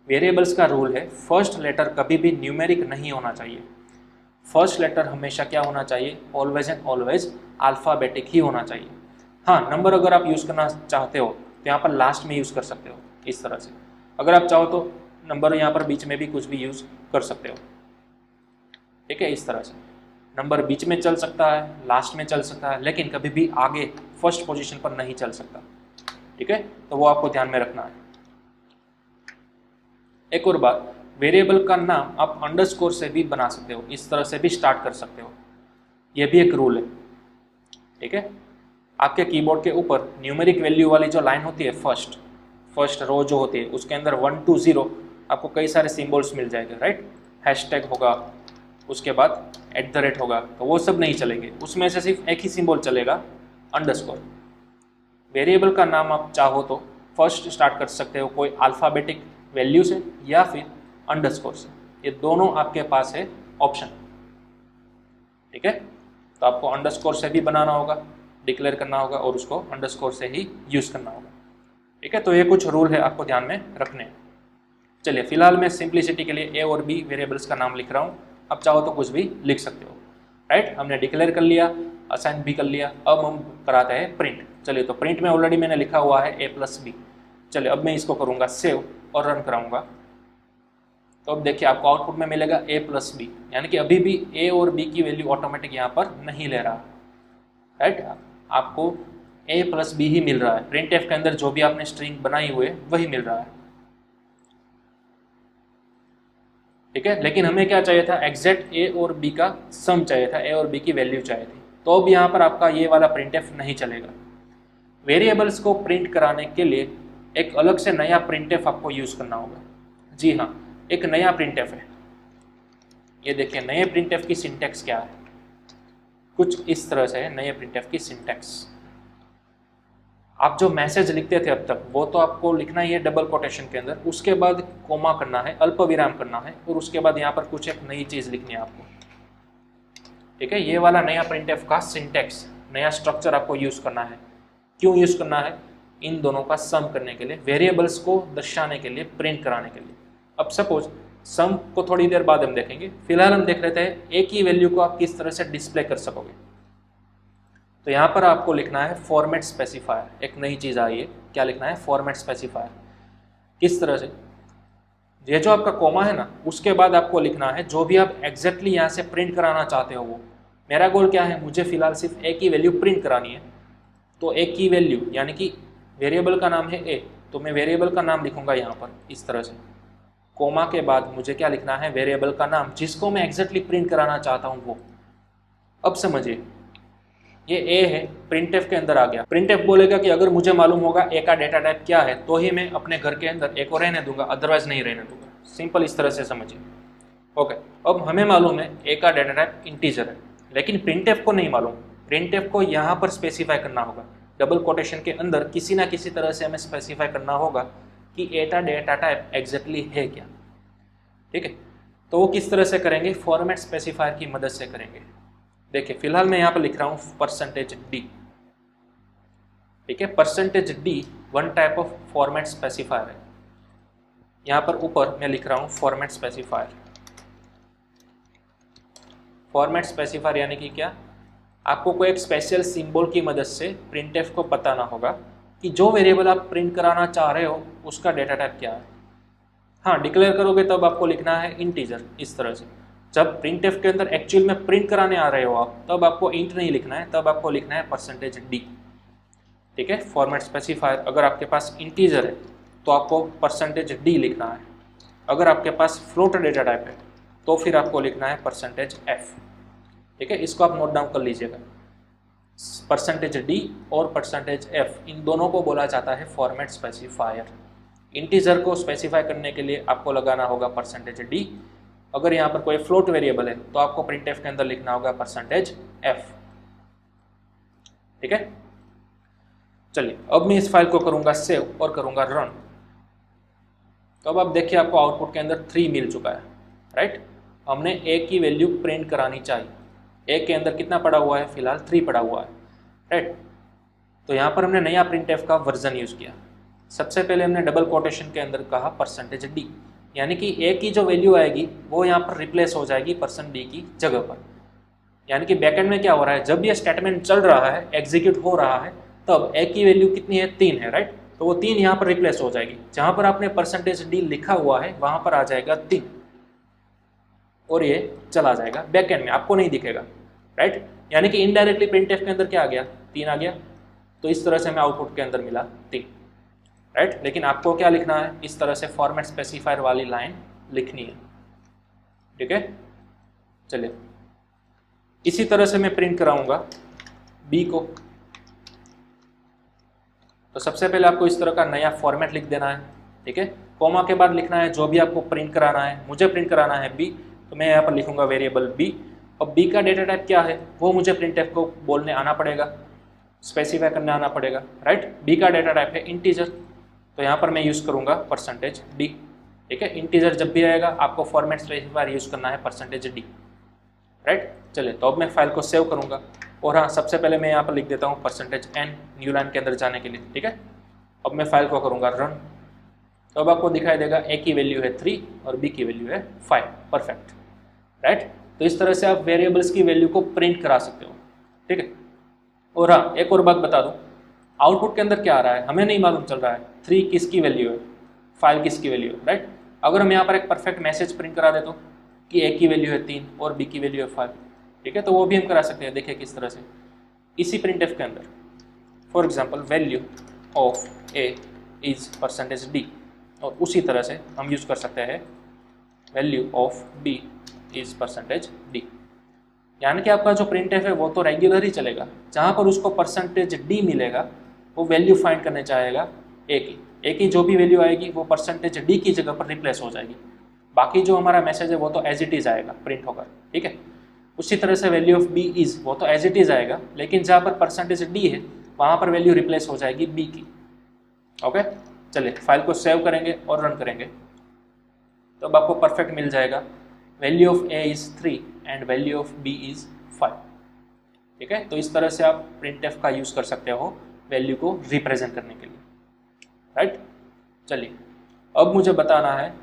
वेरिएबल्स का रूल है फर्स्ट लेटर कभी भी न्यूमेरिक नहीं होना चाहिए। फर्स्ट लेटर हमेशा क्या होना चाहिए, ऑलवेज एंड ऑलवेज अल्फाबेटिक ही होना चाहिए। हाँ, नंबर अगर आप यूज़ करना चाहते हो तो यहाँ पर लास्ट में यूज़ कर सकते हो इस तरह से। अगर आप चाहो तो नंबर यहाँ पर बीच में भी कुछ भी यूज़ कर सकते हो। ठीक है, इस तरह से नंबर बीच में चल सकता है, लास्ट में चल सकता है, लेकिन कभी भी आगे फर्स्ट पोजीशन पर नहीं चल सकता। ठीक है, तो वो आपको ध्यान में रखना है। एक और बात, वेरिएबल का नाम आप अंडरस्कोर से भी बना सकते हो, इस तरह से भी स्टार्ट कर सकते हो, ये भी एक रूल है। ठीक है, आपके कीबोर्ड के ऊपर न्यूमेरिक वैल्यू वाली जो लाइन होती है, फर्स्ट रो जो होती है, उसके अंदर 1 to 0 आपको कई सारे सिंबल्स मिल जाएंगे। राइट, हैशटैग होगा, उसके बाद @ होगा, तो वो सब नहीं चलेंगे, उसमें से सिर्फ एक ही सिंबल चलेगा, अंडरस्कोर। वेरिएबल का नाम आप चाहो तो फर्स्ट स्टार्ट कर सकते हो कोई अल्फ़ाबेटिक वैल्यू से या फिर अंडरस्कोर से, ये दोनों आपके पास है ऑप्शन। ठीक है, तो आपको अंडरस्कोर से भी बनाना होगा, डिक्लेयर करना होगा, और उसको अंडरस्कोर से ही यूज़ करना होगा। ठीक है, तो ये कुछ रूल है आपको ध्यान में रखने हैं। चलिए, फिलहाल मैं सिंप्लिसिटी के लिए ए और बी वेरिएबल्स का नाम लिख रहा हूँ, आप चाहो तो कुछ भी लिख सकते हो। राइट, हमने डिक्लेयर कर लिया, असाइन भी कर लिया, अब हम कराते हैं प्रिंट। चलिए, तो प्रिंट में ऑलरेडी मैंने लिखा हुआ है a+b। चलिए, अब मैं इसको करूँगा सेव और रन कराऊंगा, तो अब देखिए आपको आउटपुट में मिलेगा a+b, यानी कि अभी भी a और b की वैल्यू ऑटोमेटिक यहाँ पर नहीं ले रहा। राइट, आपको a+b ही मिल रहा है, प्रिंटफ के अंदर जो भी आपने स्ट्रिंग बनाई हुई है वही मिल रहा है। ठीक है, लेकिन हमें क्या चाहिए था, एग्जैक्ट a और b का सम चाहिए था, a और b की वैल्यू चाहिए थी। तो अब यहाँ पर आपका ये वाला प्रिंटफ नहीं चलेगा। वेरिएबल्स को प्रिंट कराने के लिए एक अलग से नया प्रिंटफ आपको यूज़ करना होगा। जी हाँ, एक नया प्रिंटफ है, ये देखिए नए प्रिंटफ की सिंटैक्स क्या है, कुछ इस तरह से है नए प्रिंटफ की सिंटैक्स। आप जो मैसेज लिखते थे अब तक, वो तो आपको लिखना ही है डबल कोटेशन के अंदर, उसके बाद कोमा करना है, अल्प विराम करना है, और उसके बाद यहाँ पर कुछ एक नई चीज़ लिखनी है आपको। ठीक है, ये वाला नया प्रिंटफ का सिंटैक्स, नया स्ट्रक्चर आपको यूज़ करना है। क्यों यूज़ करना है, इन दोनों का सम करने के लिए, वेरिएबल्स को दर्शाने के लिए, प्रिंट कराने के लिए। अब सपोज सम को थोड़ी देर बाद हम देखेंगे, फिलहाल हम देख लेते हैं एक ही वैल्यू को आप किस तरह से डिस्प्ले कर सकोगे। तो यहाँ पर आपको लिखना है फॉर्मेट स्पेसिफायर, एक नई चीज़ आई है, क्या लिखना है, फॉर्मेट स्पेसिफायर। किस तरह से, ये जो आपका कोमा है ना, उसके बाद आपको लिखना है जो भी आप एग्जैक्टली यहाँ से प्रिंट कराना चाहते हो वो। मेरा गोल क्या है, मुझे फिलहाल सिर्फ एक ही वैल्यू प्रिंट करानी है, तो एक ही वैल्यू, यानी कि वेरिएबल का नाम है a, तो मैं वेरिएबल का नाम लिखूंगा यहाँ पर इस तरह से, कोमा के बाद मुझे क्या लिखना है, वेरिएबल का नाम जिसको मैं एग्जैक्टली प्रिंट कराना चाहता हूँ वो। अब समझिए, ये a है, प्रिंटफ के अंदर आ गया। प्रिंटफ बोलेगा कि अगर मुझे मालूम होगा a का डेटा टाइप क्या है तो ही मैं अपने घर के अंदर a को रहने दूंगा, अदरवाइज नहीं रहने दूंगा। सिंपल इस तरह से समझिए। ओके, अब हमें मालूम है a का डेटा टाइप इंटीजर है, लेकिन प्रिंटफ को नहीं मालूम। प्रिंटफ को यहाँ पर स्पेसिफाई करना होगा, डबल कोटेशन के अंदर किसी ना किसी तरह से हमें स्पेसिफाई करना होगा कि एटा डेटा टाइप एग्जैक्टली है क्या। ठीक है, तो वो किस तरह से करेंगे, फॉर्मेट स्पेसिफायर की मदद से करेंगे। देखिए फिलहाल मैं यहाँ पर लिख रहा हूँ %d। ठीक है, %d one type of format specifier है। यहाँ पर ऊपर मैं लिख रहा हूँ फॉर्मेट स्पेसिफायर। फॉर्मेट स्पेसिफायर यानी कि क्या, आपको कोई एक स्पेशल सिंबल की मदद से प्रिंटफ को बताना होगा कि जो वेरिएबल आप प्रिंट कराना चाह रहे हो उसका डेटा टाइप क्या है। हाँ, डिक्लेयर करोगे तब आपको लिखना है इंटीजर इस तरह से। जब प्रिंटफ के अंदर एक्चुअल में प्रिंट कराने आ रहे हो आप, तब आपको इंट नहीं लिखना है, तब आपको लिखना है %d। ठीक है, फॉर्मेट स्पेसिफायर अगर आपके पास इंटीजर है तो आपको %d लिखना है। अगर आपके पास फ्लोट डेटा टाइप है तो फिर आपको लिखना है %f। ठीक है, इसको आप नोट डाउन कर लीजिएगा। %d और %f इन दोनों को बोला जाता है फॉर्मेट स्पेसिफायर। इंटीजर को स्पेसिफाई करने के लिए आपको लगाना होगा %d। अगर यहाँ पर कोई फ्लोट वेरिएबल है तो आपको प्रिंटफ के अंदर लिखना होगा %f। ठीक है, चलिए अब मैं इस फाइल को करूँगा सेव और करूँगा रन। तो अब आप देखिए आपको आउटपुट के अंदर 3 मिल चुका है, राइट। हमने a की वैल्यू प्रिंट करानी चाहिए। a के अंदर कितना पड़ा हुआ है, फिलहाल 3 पड़ा हुआ है, राइट। तो यहाँ पर हमने नया प्रिंटफ का वर्जन यूज़ किया। सबसे पहले हमने डबल कोटेशन के अंदर कहा %d, यानी कि a की जो वैल्यू आएगी वो यहाँ पर रिप्लेस हो जाएगी %d की जगह पर। यानी कि बैकएंड में क्या हो रहा है, जब ये स्टेटमेंट चल रहा है, एग्जीक्यूट हो रहा है, तब a की वैल्यू कितनी है, 3 है, राइट। तो वो 3 यहाँ पर रिप्लेस हो जाएगी। जहाँ पर आपने %d लिखा हुआ है वहाँ पर आ जाएगा 3 और ये चला जाएगा बैकएंड में, आपको नहीं दिखेगा, राइट। यानी कि इनडायरेक्टली प्रिंटफ के अंदर क्या आ गया, 3 आ गया। तो इस तरह से हमें आउटपुट के अंदर मिला 3, राइट। लेकिन आपको क्या लिखना है, इस तरह से फॉर्मेट स्पेसिफायर वाली लाइन लिखनी है। ठीक है, चलिए इसी तरह से मैं प्रिंट कराऊंगा b को। तो सबसे पहले आपको इस तरह का नया फॉर्मेट लिख देना है। ठीक है, कॉमा के बाद लिखना है जो भी आपको प्रिंट कराना है। मुझे प्रिंट कराना है b, तो मैं यहाँ पर लिखूंगा वेरिएबल b। और b का डेटा टाइप क्या है वो मुझे प्रिंटफ को बोलने आना पड़ेगा, स्पेसिफाई करने आना पड़ेगा, राइट। b का डेटा टाइप है इंटीजर, तो यहाँ पर मैं यूज़ करूँगा %d। ठीक है, इंटीजर जब भी आएगा आपको फॉर्मेट स्पेसिफायर यूज़ करना है %d, राइट। चलिए तो अब मैं फाइल को सेव करूँगा। और हाँ, सबसे पहले मैं यहाँ पर लिख देता हूँ %n न्यू लाइन के अंदर जाने के लिए। ठीक है, अब मैं फाइल को करूँगा रन। तो अब आपको दिखाई देगा a की वैल्यू है 3 और b की वैल्यू है 5, परफेक्ट, राइट। तो इस तरह से आप वेरिएबल्स की वैल्यू को प्रिंट करा सकते हो। ठीक है, और हाँ एक और बात बता दूँ, आउटपुट के अंदर क्या आ रहा है हमें नहीं मालूम चल रहा है, 3 किसकी वैल्यू है, 5 किसकी वैल्यू है, राइट। अगर हम यहाँ पर एक परफेक्ट मैसेज प्रिंट करा देते कि a की वैल्यू है 3 और b की वैल्यू है 5, ठीक है, तो वो भी हम करा सकते हैं। देखिए किस तरह से, इसी प्रिंटफ के अंदर for example value of a is %d, और उसी तरह से हम यूज़ कर सकते हैं value of b is %d। यानी कि आपका जो प्रिंटफ है वो तो रेगुलर ही चलेगा, जहाँ पर उसको %d मिलेगा वो वैल्यू फाइंड करने चाहेगा a की जो भी वैल्यू आएगी वो %d की जगह पर रिप्लेस हो जाएगी। बाकी जो हमारा मैसेज है वो तो एज इट इज़ आएगा प्रिंट होकर। ठीक है, उसी तरह से वैल्यू ऑफ b इज़ वो तो एज इट इज़ आएगा, लेकिन जहाँ पर %d है वहाँ पर वैल्यू रिप्लेस हो जाएगी b की। ओके, चलिए फाइल को सेव करेंगे और रन करेंगे, तो अब आपको परफेक्ट मिल जाएगा value of a is 3 and value of b is 5। ठीक है, तो इस तरह से आप प्रिंटफ का यूज़ कर सकते हो वैल्यू को रिप्रेजेंट करने के लिए, राइट। चलिए अब मुझे बताना है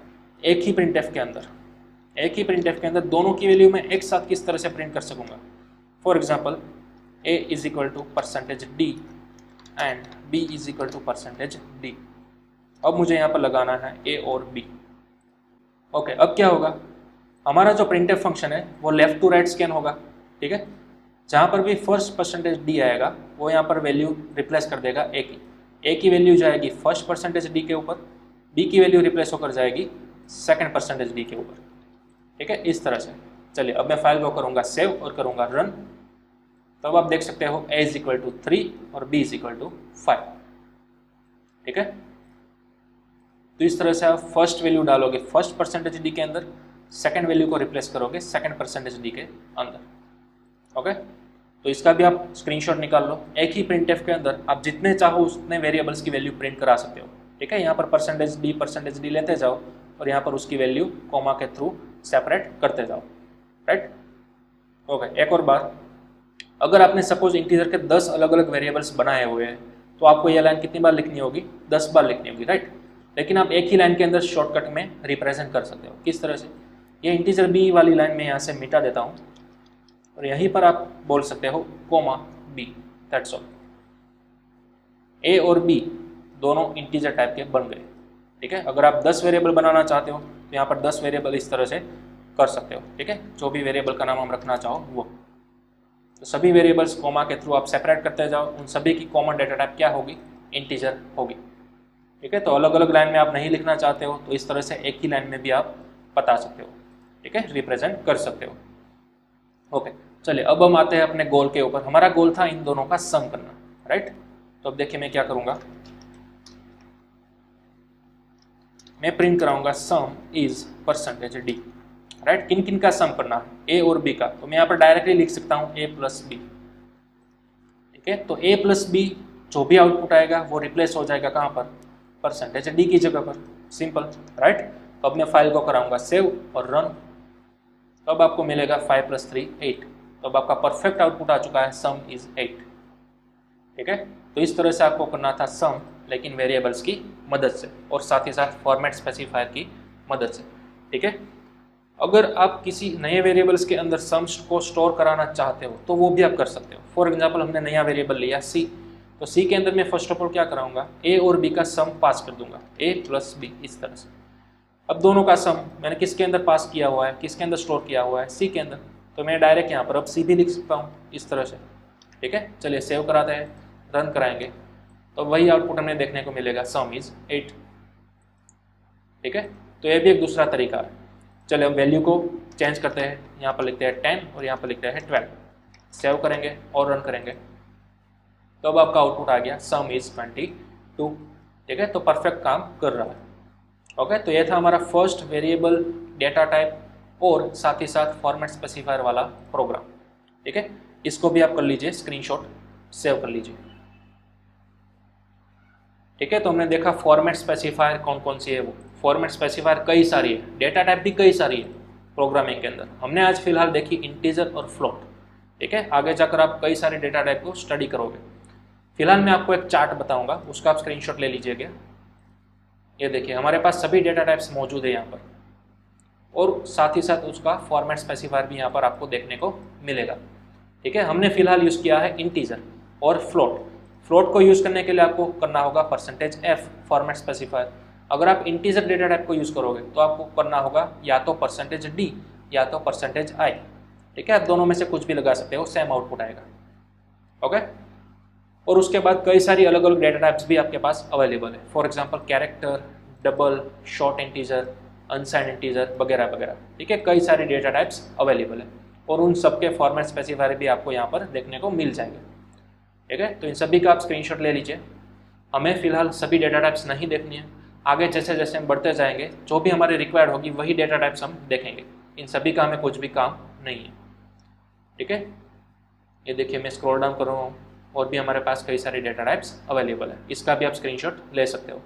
एक ही प्रिंटफ के अंदर दोनों की वैल्यू मैं एक साथ किस तरह से प्रिंट कर सकूँगा। For example a is equal to %d and b is equal to %d। अब मुझे यहाँ पर लगाना है a और b। ओके, अब क्या होगा, हमारा जो प्रिंटफ फंक्शन है वो लेफ्ट टू राइट स्कैन होगा। ठीक है, जहाँ पर भी फर्स्ट %d आएगा वो यहाँ पर वैल्यू रिप्लेस कर देगा a की वैल्यू जाएगी फर्स्ट %d के ऊपर, b की वैल्यू रिप्लेस होकर जाएगी सेकंड %d के ऊपर। ठीक है, इस तरह से। चलिए अब मैं फाइल को करूँगा सेव और करूँगा रन। तो अब आप देख सकते हो a इज इक्वल टू 3 और b इज इक्वल टू 5। ठीक है, तो इस तरह से आप फर्स्ट वैल्यू डालोगे फर्स्ट %d के अंदर, सेकंड वैल्यू को रिप्लेस करोगे सेकंड %d के अंदर। ओके, तो इसका भी आप स्क्रीनशॉट निकाल लो। एक ही प्रिंटफ के अंदर आप जितने चाहो उतने वेरिएबल्स की वैल्यू प्रिंट करा सकते हो, ठीक है। यहाँ पर %d लेते जाओ और यहाँ पर उसकी वैल्यू कॉमा के थ्रू सेपरेट करते जाओ, राइट। ओके, एक और बात, अगर आपने सपोज इंटीजर के 10 अलग अलग वेरिएबल्स बनाए हुए हैं तो आपको यह लाइन कितनी बार लिखनी होगी? 10 बार लिखनी होगी, राइट। लेकिन आप एक ही लाइन के अंदर शॉर्टकट में रिप्रेजेंट कर सकते हो। किस तरह से? ये इंटीजर b वाली लाइन में यहाँ से मिटा देता हूँ और यहीं पर आप बोल सकते हो comma b, that's all. a और b दोनों इंटीजर टाइप के बन गए, ठीक है। अगर आप 10 वेरिएबल बनाना चाहते हो तो यहाँ पर 10 वेरिएबल इस तरह से कर सकते हो, ठीक है। जो भी वेरिएबल का नाम हम रखना चाहो वो, तो सभी वेरिएबल्स कोमा के थ्रू आप सेपरेट करते जाओ। उन सभी की कॉमन डेटा टाइप क्या होगी? इंटीजर होगी, ठीक है। तो अलग अलग लाइन में आप नहीं लिखना चाहते हो तो इस तरह से एक ही लाइन में भी आप बता सकते हो, ठीक है, रिप्रेजेंट कर सकते हो। ओके, चलिए अब हम आते हैं अपने गोल के ऊपर। हमारा गोल था इन दोनों का सम करना, राइट। तो अब देखिए मैं क्या करूंगा, मैं प्रिंट कराऊंगा सम इज %d, राइट। किन किन का सम करना है? a और b का। तो मैं यहाँ पर डायरेक्टली लिख सकता हूँ a + b, ठीक है। तो a + b जो भी आउटपुट आएगा वो रिप्लेस हो जाएगा कहाँ पर? %d की जगह पर, सिंपल, राइट। तो अब मैं फाइल को कराऊंगा सेव और रन। तो अब आपको मिलेगा 5 + 3 8। तो अब आपका परफेक्ट आउटपुट आ चुका है, सम इज 8, ठीक है। तो इस तरह से आपको करना था सम, लेकिन वेरिएबल्स की मदद से और साथ ही साथ फॉर्मेट स्पेसिफायर की मदद से, ठीक है। अगर आप किसी नए वेरिएबल्स के अंदर सम्स को स्टोर कराना चाहते हो तो वो भी आप कर सकते हो। फॉर एग्जांपल हमने नया वेरिएबल लिया c, तो c के अंदर मैं फर्स्ट ऑफ ऑल क्या कराऊंगा? a और b का सम पास कर दूंगा, a + b, इस तरह से। अब दोनों का सम मैंने किसके अंदर पास किया हुआ है, किसके अंदर स्टोर किया हुआ है? c के अंदर। तो मैं डायरेक्ट यहाँ पर अब c भी लिख सकता हूँ इस तरह से, ठीक है। चलिए सेव कराते हैं, रन कराएंगे तो वही आउटपुट हमें देखने को मिलेगा, सम इज 8, ठीक है। तो ये भी एक दूसरा तरीका है। चलिए हम वैल्यू को चेंज करते हैं, यहाँ पर लिखते हैं 10 और यहाँ पर लिखते हैं 12। सेव करेंगे और रन करेंगे तो अब आपका आउटपुट आ गया, सम इज 22, ठीक है। तो परफेक्ट काम कर रहा है। ओके, तो ये था हमारा फर्स्ट वेरिएबल डेटा टाइप और साथ ही साथ फॉर्मेट स्पेसिफायर वाला प्रोग्राम, ठीक है। इसको भी आप कर लीजिए स्क्रीनशॉट, सेव कर लीजिए, ठीक है। तो हमने देखा फॉर्मेट स्पेसिफायर कौन कौन सी है। वो फॉर्मेट स्पेसिफायर कई सारी है, डेटा टाइप भी कई सारी है प्रोग्रामिंग के अंदर। हमने आज फिलहाल देखी इंटीजर और फ्लोट, ठीक है। आगे जाकर आप कई सारे डेटा टाइप को स्टडी करोगे। फिलहाल मैं आपको एक चार्ट बताऊंगा, उसका आप स्क्रीनशॉट ले लीजिएगा। ये देखिए हमारे पास सभी डेटा टाइप्स मौजूद है यहाँ पर और साथ ही साथ उसका फॉर्मेट स्पेसिफायर भी यहाँ पर आपको देखने को मिलेगा, ठीक है। हमने फिलहाल यूज़ किया है इंटीजर और फ्लोट। फ्लोट को यूज़ करने के लिए आपको करना होगा %f फॉर्मेट स्पेसिफायर। अगर आप इंटीजर डेटा टाइप को यूज़ करोगे तो आपको करना होगा या तो %d या तो %i, ठीक है। आप दोनों में से कुछ भी लगा सकते हो, सेम आउटपुट आएगा, ओके। और उसके बाद कई सारी अलग अलग डेटा टाइप्स भी आपके पास अवेलेबल है। For example character, double, short integer, unsigned integer वगैरह वगैरह, ठीक है। कई सारी डेटा टाइप्स अवेलेबल है और उन सबके फॉर्मेट स्पेसिफायर भी आपको यहाँ पर देखने को मिल जाएंगे, ठीक है। तो इन सभी का आप स्क्रीनशॉट ले लीजिए। हमें फिलहाल सभी डेटा टाइप्स नहीं देखनी है, आगे जैसे जैसे हम बढ़ते जाएंगे जो भी हमारे रिक्वायर्ड होगी वही डेटा टाइप्स हम देखेंगे। इन सभी का हमें कुछ भी काम नहीं है, ठीक है। ये देखिए मैं स्क्रॉल डाउन कर रहा हूँ और भी हमारे पास कई सारे डेटा टाइप्स अवेलेबल है। इसका भी आप स्क्रीनशॉट ले सकते हो,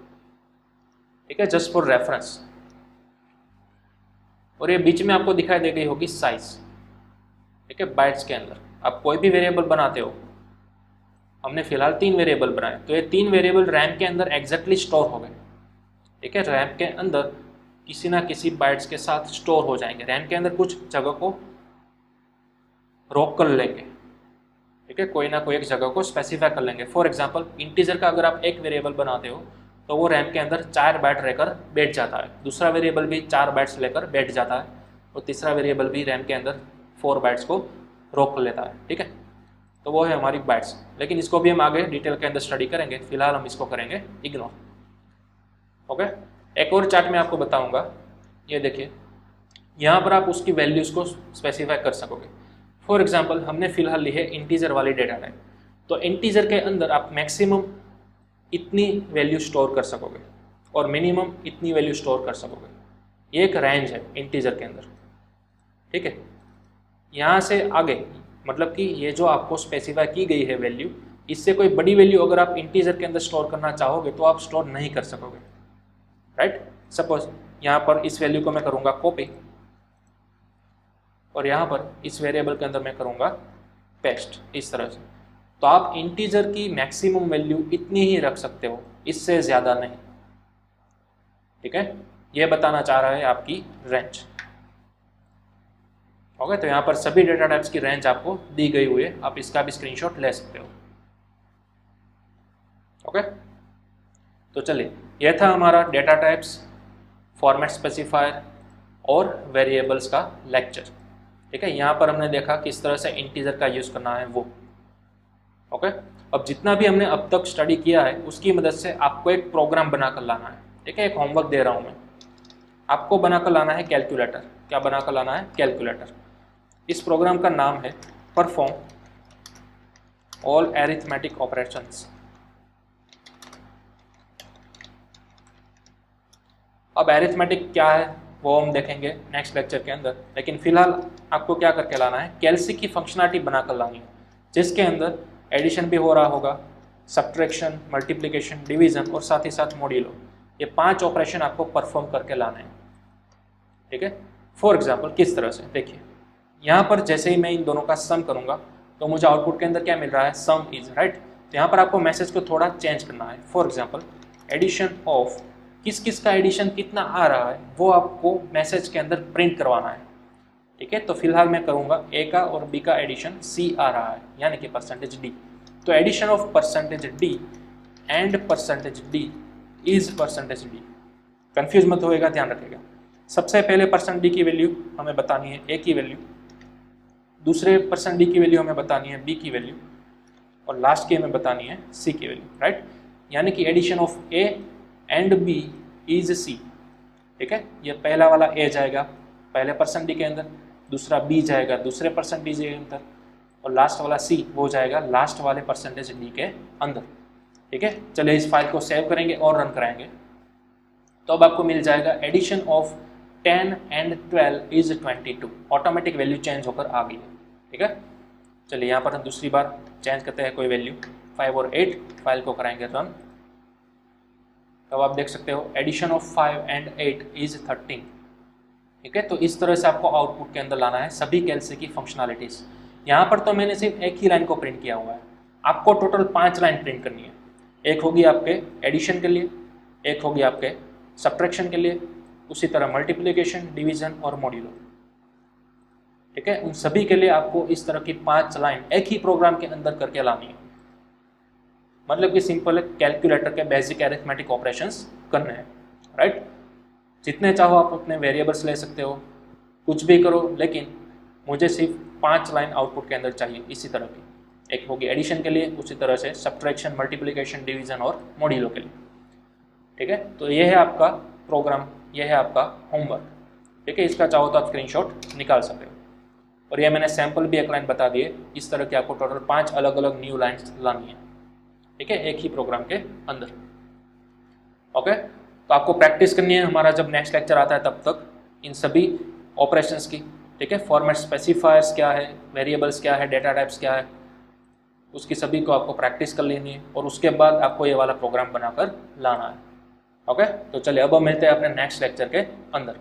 ठीक है, जस्ट फॉर रेफरेंस। और ये बीच में आपको दिखाई दे गई होगी साइज, ठीक है, बाइट्स के अंदर। आप कोई भी वेरिएबल बनाते हो, हमने फिलहाल 3 वेरिएबल बनाए, तो ये 3 वेरिएबल रैम के अंदर एग्जैक्टली स्टोर हो गए, ठीक है। रैम के अंदर किसी ना किसी बाइट्स के साथ स्टोर हो जाएंगे। रैम के अंदर कुछ जगह को रोक कर लेंगे, ठीक है, कोई ना कोई एक जगह को स्पेसिफाई कर लेंगे। फॉर एग्जांपल इंटीजर का अगर आप एक वेरिएबल बनाते हो तो वो रैम के अंदर 4 बाइट रहकर बैठ जाता है, दूसरा वेरिएबल भी 4 बाइट्स लेकर बैठ जाता है और तीसरा वेरिएबल भी रैम के अंदर 4 बाइट्स को रोक कर लेता है, ठीक है। तो वो है हमारी बाइट्स, लेकिन इसको भी हम आगे डिटेल के अंदर स्टडी करेंगे। फिलहाल हम इसको करेंगे इग्नोर, ओके। एक और चार्ट में आपको बताऊंगा, ये देखिए यहाँ पर आप उसकी वैल्यूज़ को स्पेसिफाई कर सकोगे। फॉर एग्जांपल हमने फिलहाल ली है इंटीजर वाली डेटा टाइप, तो इंटीजर के अंदर आप मैक्सिमम इतनी वैल्यू स्टोर कर सकोगे और मिनिमम इतनी वैल्यू स्टोर कर सकोगे। ये एक रेंज है इंटीजर के अंदर, ठीक है। यहाँ से आगे मतलब कि ये जो आपको स्पेसिफाई की गई है वैल्यू, इससे कोई बड़ी वैल्यू अगर आप इंटीजर के अंदर स्टोर करना चाहोगे तो आप स्टोर नहीं कर सकोगे, राइट। सपोज यहाँ पर इस वैल्यू को मैं करूँगा कॉपी और यहाँ पर इस वेरिएबल के अंदर मैं करूँगा पेस्ट, इस तरह से। तो आप इंटीजर की मैक्सिमम वैल्यू इतनी ही रख सकते हो, इससे ज़्यादा नहीं, ठीक है। ये बताना चाह रहा है आपकी रेंज। ओके, तो यहाँ पर सभी डेटा टाइप्स की रेंज आपको दी गई हुई है, आप इसका भी स्क्रीनशॉट ले सकते हो। ओके, तो चलिए, यह था हमारा डेटा टाइप्स, फॉर्मेट स्पेसिफायर और वेरिएबल्स का लेक्चर, ठीक है। यहाँ पर हमने देखा किस तरह से इंटीजर का यूज़ करना है वो। ओके, अब जितना भी हमने अब तक स्टडी किया है उसकी मदद से आपको एक प्रोग्राम बनाकर लाना है, ठीक है। एक होमवर्क दे रहा हूँ मैं, आपको बनाकर लाना है कैलकुलेटर। क्या बनाकर लाना है? कैलकुलेटर। इस प्रोग्राम का नाम है परफॉर्म ऑल एरिथमेटिक ऑपरेशंस। अब एरिथमेटिक क्या है वो हम देखेंगे नेक्स्ट लेक्चर के अंदर, लेकिन फिलहाल आपको क्या करके लाना है, कैलसी की फंक्शनलिटी बनाकर लानी है, जिसके अंदर एडिशन भी हो रहा होगा, सब्ट्रैक्शन, मल्टीप्लिकेशन, डिवीजन और साथ ही साथ मॉड्यूलो। ये 5 ऑपरेशन आपको परफॉर्म करके लाने हैं, ठीक है। फॉर एग्जाम्पल किस तरह से, देखिए यहाँ पर जैसे ही मैं इन दोनों का सम करूँगा तो मुझे आउटपुट के अंदर क्या मिल रहा है, सम इज, राइट। तो यहाँ पर आपको मैसेज को थोड़ा चेंज करना है। फॉर एग्जाम्पल एडिशन ऑफ, किस किस का एडिशन कितना आ रहा है वो आपको मैसेज के अंदर प्रिंट करवाना है, ठीक है। तो फिलहाल मैं करूँगा ए का और बी का एडिशन सी आ रहा है, यानी कि परसेंटेज डी। तो addition of percentage D and percentage D is percentage D. Confuse मत होएगा, ध्यान रखिएगा। सबसे पहले परसेंट डी की वैल्यू हमें बतानी है ए की वैल्यू, दूसरे परसेंट डी की वैल्यू हमें बतानी है बी की वैल्यू, और लास्ट की हमें बतानी है सी की वैल्यू, राइट। यानी कि addition of A and B is C, ठीक है। ये पहला वाला ए जाएगा पहले परसेंट डी के अंदर, दूसरा बी जाएगा दूसरे परसेंट डी के अंदर, और लास्ट वाला सी वो जाएगा लास्ट वाले परसेंटेज डी के अंदर, ठीक है। चलिए इस फाइल को सेव करेंगे और रन कराएंगे। तो अब आपको मिल जाएगा addition of 10 and 12 is 22। Automatic value change होकर आ गई है, ठीक है। चलिए यहाँ पर हम दूसरी बार चेंज करते हैं कोई वैल्यू, 5 और 8, फाइल को कराएंगे रन। तब आप देख सकते हो एडिशन ऑफ 5 एंड 8 इज 13, ठीक है। तो इस तरह से आपको आउटपुट के अंदर लाना है सभी कैलसी की फंक्शनलिटीज़। यहाँ पर तो मैंने सिर्फ एक ही लाइन को प्रिंट किया हुआ है, आपको टोटल 5 लाइन प्रिंट करनी है। एक होगी आपके एडिशन के लिए, एक होगी आपके सब्ट्रैक्शन के लिए, उसी तरह मल्टीप्लिकेशन, डिवीजन और मॉड्यूलो, ठीक है। उन सभी के लिए आपको इस तरह की 5 लाइन एक ही प्रोग्राम के अंदर करके लानी है। मतलब कि सिंपल कैलकुलेटर के बेसिक एरिथमेटिक ऑपरेशंस करने हैं, राइट। जितने चाहो आप अपने वेरिएबल्स ले सकते हो, कुछ भी करो, लेकिन मुझे सिर्फ 5 लाइन आउटपुट के अंदर चाहिए इसी तरह की। एक होगी एडिशन के लिए, उसी तरह से सब्ट्रैक्शन, मल्टीप्लिकेशन, डिवीजन और मॉड्यूलो के लिए, ठीक है। तो ये है आपका प्रोग्राम, ये है आपका होमवर्क, ठीक है। इसका चाहो तो आप स्क्रीनशॉट निकाल सकते हो। और ये मैंने सैम्पल भी एक लाइन बता दिए, इस तरह के आपको टोटल 5 अलग अलग न्यू लाइन्स लानी है, ठीक है, एक ही प्रोग्राम के अंदर। ओके, तो आपको प्रैक्टिस करनी है, हमारा जब नेक्स्ट लेक्चर आता है तब तक इन सभी ऑपरेशंस की, ठीक है। फॉर्मेट स्पेसिफायर्स क्या है, वेरिएबल्स क्या है, डेटा टाइप्स क्या है, उसकी सभी को आपको प्रैक्टिस कर लेनी है, और उसके बाद आपको ये वाला प्रोग्राम बनाकर लाना है। ओके, तो चलिए अब हम मिलते हैं अपने नेक्स्ट लेक्चर के अंदर।